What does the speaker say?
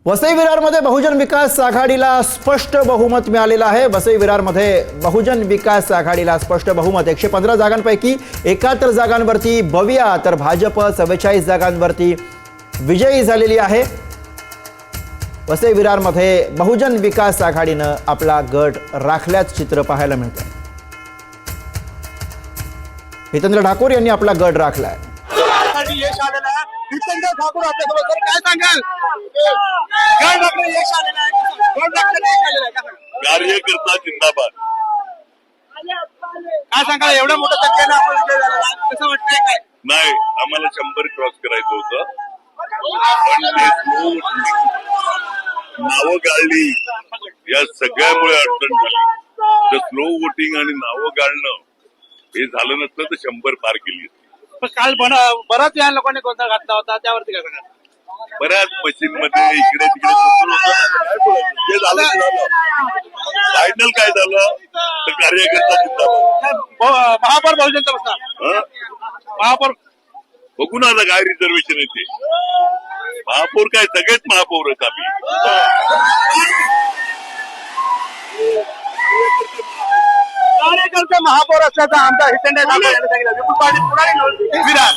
वसई विरारमध्ये बहुजन विकास आघाडीला स्पष्ट बहुमत मिळालेलं आहे। वसई विरारमध्ये बहुजन विकास आघाडीला स्पष्ट बहुमत 115 जागांपैकी 71 जागांवरती बविया तर भाजप 44 जागांवरती विजयी झालेली आहे। वसई विरारमध्ये बहुजन विकास आघाडीनं आपला गट राखल्याचं चित्र पाहायला मिळतंय। हितेंद्र ठाकूर यांनी आपला गट राखलाय। हितेंद्र ठाकूर आपल्यासोबत सर काय सांगाल? काय वाटलं यश आलेलं आहे? कोण वाटलं यश आलेलं आहे? कार्यकर्ता जिंदाबाद। काय सांगाल एवढ्या मोठ्या संख्येनं आपण विजय झालेला आहे? कसं वाटतंय काय? नाही, आम्हाला 100 क्रॉस करायचं होतं, पण ते नावं गाळली या सगळ्यामुळे अडचण झाली। तर स्लो वोटिंग आणि नावं गाळणं हे झालं नसतं तर 100 पार केली असती। पण काल बराच या लोकांनी गोंधळ घातला होता, त्यावरती काय सांगाल? बऱ्याच मशीन मध्ये इकडे तिकडे गोंधळ होता। काय बोलायचं? जे झालं ते झालं। फायनल काय झालं तर कार्यकर्ता जिंदाबाद। महापौर बहुजनचा बसणार हं? महापौर बघू ना आता काय रिझर्वेशन येते। महापौर काय सगळेच महापौर आहेत आम्ही। कार्यकर्ते महापौर असल्याचं आमदार हितेंद्र ठाकूर यांनी सांगितलं। विपुल पाटील पुढारी विरार